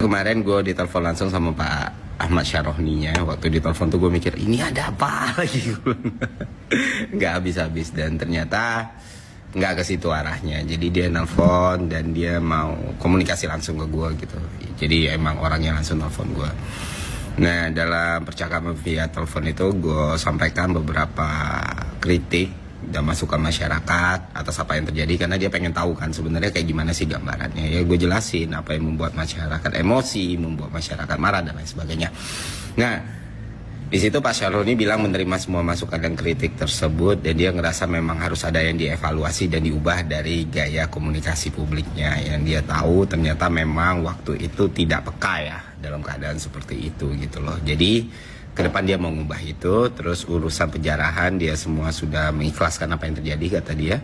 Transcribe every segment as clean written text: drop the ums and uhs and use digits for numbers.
kemarin gue ditelepon langsung sama Pak Ahmad Syaroni-nya. Waktu ditelepon tuh gue mikir ini ada apa lagi. Nggak habis-habis, dan ternyata nggak ke situ arahnya. Jadi dia nelpon dan dia mau komunikasi langsung ke gue gitu. Jadi emang orangnya langsung nelpon gue. Nah, dalam percakapan via telepon itu gue sampaikan beberapa kritik dan masukan masyarakat atas apa yang terjadi, karena dia pengen tahu kan sebenarnya kayak gimana sih gambarannya. Ya gue jelasin apa yang membuat masyarakat emosi, membuat masyarakat marah dan lain sebagainya. Nah, di situ Pak Syaroni bilang menerima semua masukan dan kritik tersebut, dan dia ngerasa memang harus ada yang dievaluasi dan diubah dari gaya komunikasi publiknya. Yang dia tahu ternyata memang waktu itu tidak peka ya dalam keadaan seperti itu gitu loh. Jadi ke depan dia mau ngubah itu. Terus urusan penjarahan dia semua sudah mengikhlaskan apa yang terjadi kata dia.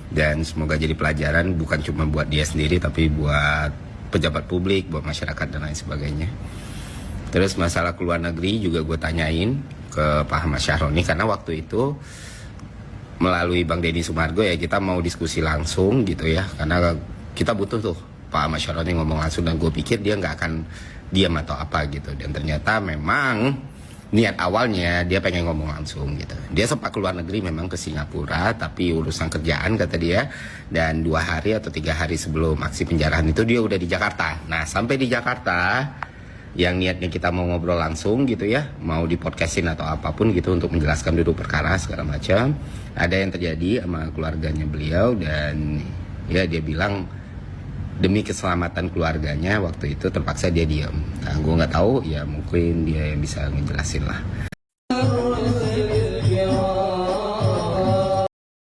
Dan semoga jadi pelajaran bukan cuma buat dia sendiri tapi buat pejabat publik, buat masyarakat dan lain sebagainya. Terus masalah keluar negeri juga gue tanyain ke Pak Ahmad Syaroni, karena waktu itu melalui Bang Deddy Sumargo ya kita mau diskusi langsung gitu ya, karena kita butuh tuh Pak Ahmad Syaroni ngomong langsung, dan gue pikir dia nggak akan diam atau apa gitu. Dan ternyata memang niat awalnya dia pengen ngomong langsung gitu. Dia sempat keluar negeri memang ke Singapura, tapi urusan kerjaan kata dia, dan 2 hari atau 3 hari sebelum aksi penjarahan itu dia udah di Jakarta. Nah, sampai di Jakarta yang niatnya kita mau ngobrol langsung gitu ya, mau di podcastin atau apapun gitu untuk menjelaskan duduk perkara segala macam, ada yang terjadi sama keluarganya beliau. Dan ya dia bilang demi keselamatan keluarganya waktu itu terpaksa dia diam. Nah, gue nggak tahu ya, mungkin dia yang bisa ngejelasin lah.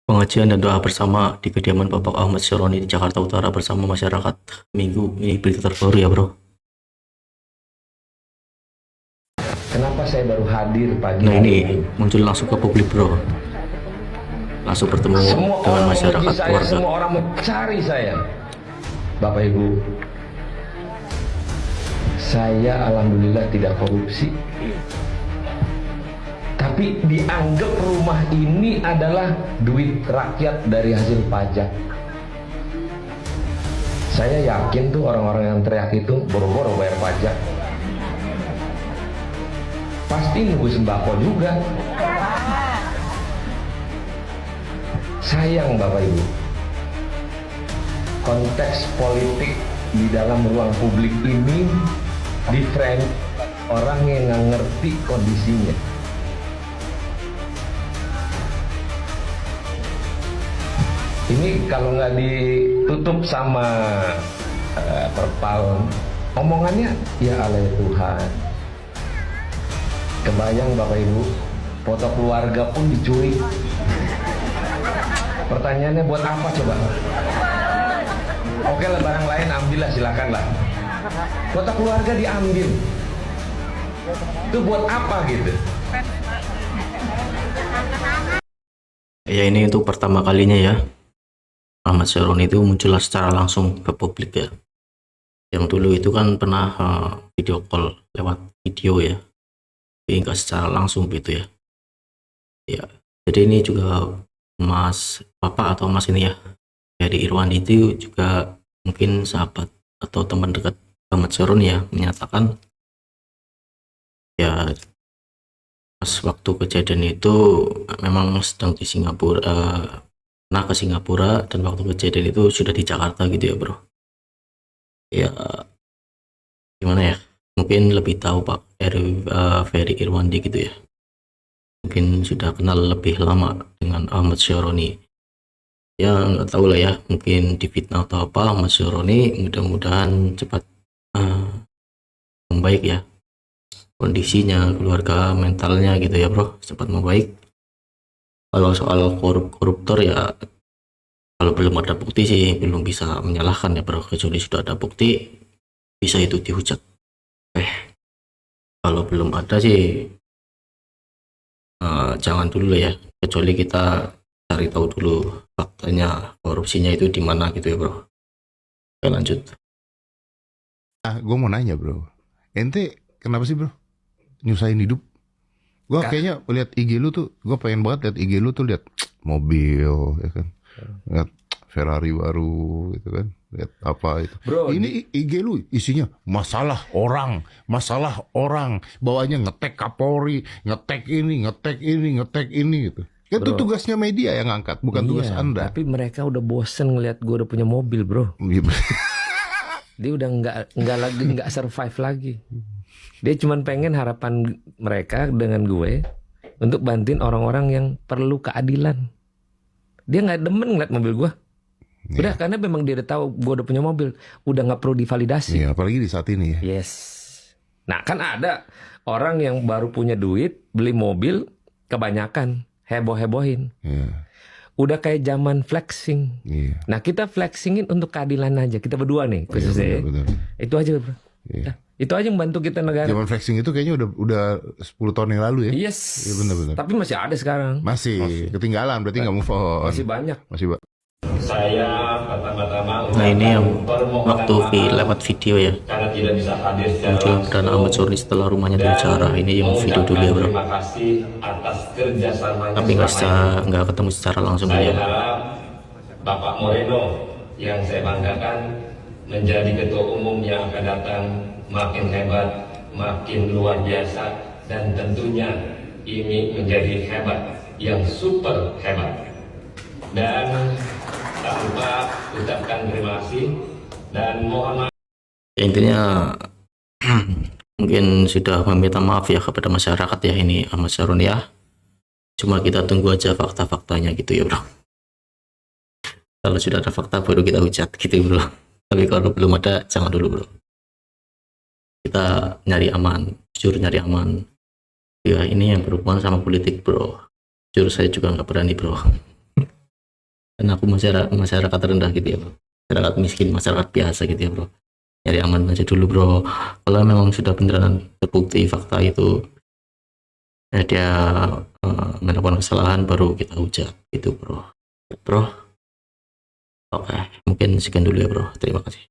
Pengajian dan doa bersama di kediaman Bapak Ahmad Syaroni di Jakarta Utara bersama masyarakat Minggu. Ini berita terbaru ya bro. Kenapa saya baru hadir pagi Nah hari ini muncul langsung ke publik bro. Langsung bertemu Semua dengan orang masyarakat memuji saya, keluarga. semua orang mencari saya. Bapak Ibu, saya alhamdulillah tidak korupsi. Tapi dianggap rumah ini adalah duit rakyat dari hasil pajak. Saya yakin tuh orang-orang yang teriak itu boro-boro bayar pajak. Pasti nunggu sembako juga. Sayang Bapak Ibu, konteks politik di dalam ruang publik ini different, orang yang nggak ngerti kondisinya. Ini kalau nggak ditutup sama perpal omongannya, ya Allah Tuhan. Kebayang Bapak Ibu, foto keluarga pun dicuri. Pertanyaannya buat apa coba? Oke lah, barang lain ambillah, silakan lah. Foto keluarga diambil. Itu buat apa gitu? Ya ini untuk pertama kalinya ya Ahmad Syaroni itu muncul secara langsung ke publik ya. Yang dulu itu kan pernah video call lewat video ya, tapi nggak secara langsung gitu ya. Ya, jadi ini juga Mas Bapak atau Mas ini ya, dari Irwandi itu juga mungkin sahabat atau teman dekat Ahmad Syaroni ya, menyatakan ya pas waktu kejadian itu memang sedang di Singapura, pernah ke Singapura, dan waktu kejadian itu sudah di Jakarta gitu ya bro. Ya gimana ya, mungkin lebih tahu Pak Ferry Irwandi gitu ya, mungkin sudah kenal lebih lama dengan Ahmad Syaroni. Ya nggak tahu lah ya, mungkin difitnah atau apa Ahmad Syaroni, mudah-mudahan cepat membaik ya kondisinya, keluarga, mentalnya gitu ya bro, cepat membaik. Kalau soal koruptor ya, kalau belum ada bukti sih belum bisa menyalahkan ya bro, kecuali sudah ada bukti bisa itu dihujat. Kalau belum ada sih jangan dulu ya, kecuali kita cari tahu dulu faktanya korupsinya itu di mana gitu ya bro. Oke lanjut. Gue mau nanya bro, ente kenapa sih bro nyusahin hidup? Gue kayaknya lihat IG lu tuh, gue pengen banget lihat IG lu tuh, lihat mobil ya kan, lihat Ferrari baru gitu kan, lihat apa itu. Bro, Ini IG lu isinya masalah orang, bawahnya ngetek Kapolri, ngetek ini gitu. Kan itu Bro. tugasnya media yang ngangkat, bukan tugas Iya, Anda. tapi mereka udah bosen ngeliat gue udah punya mobil, bro. Dia udah nggak survive lagi. Dia cuma pengen harapan mereka dengan gue untuk bantuin orang-orang yang perlu keadilan. Dia nggak demen ngeliat mobil gue. Udah, karena memang dia udah tahu gue udah punya mobil, udah nggak perlu divalidasi. Iya, apalagi di saat ini ya. Yes. Nah, kan ada orang yang baru punya duit beli mobil kebanyakan heboh-hebohin. Iya, Udah kayak zaman flexing. iya. Nah, kita flexingin untuk keadilan aja. Kita berdua nih khususnya. Iya, benar. Itu aja, bro. Iya. Nah, itu aja yang bantu kita negara. Zaman flexing itu kayaknya udah 10 tahun yang lalu ya. Yes. Iya, benar. Tapi masih ada sekarang. Masih ketinggalan, berarti nggak move on. Masih banyak. Saya pertama-tama Nah ini yang waktu lewat video ya, karena tidak bisa hadir secara muncul Perdana Ahmad Surni setelah rumahnya dijarah. Ini yang video dulu ya bro, terima kasih atas kerjasamanya. tapi nggak ketemu secara langsung Saya ya. harap Bapak Moreno yang saya banggakan menjadi ketua umum yang akan datang makin hebat, makin luar biasa, dan tentunya ini menjadi hebat yang super hebat. Dan tak lupa ucapkan terima kasih dan mohon maaf. Ya, intinya mungkin sudah meminta maaf ya kepada masyarakat ya ini Ahmad Syaroni ya. Cuma kita tunggu aja fakta-faktanya gitu ya bro. Kalau sudah ada fakta baru kita hujat gitu bro. Tapi kalau belum ada jangan dulu bro. Kita nyari aman, jujur nyari aman. Ya ini yang berhubungan sama politik bro. Jujur saya juga nggak berani bro. Karena aku masyarakat rendah gitu ya bro. Masyarakat miskin, masyarakat biasa gitu ya bro. Nyari aman aja dulu bro. Kalau memang sudah beneran terbukti fakta itu dia melakukan kesalahan baru kita hujat gitu bro. Oke, mungkin sekian dulu ya bro. Terima kasih.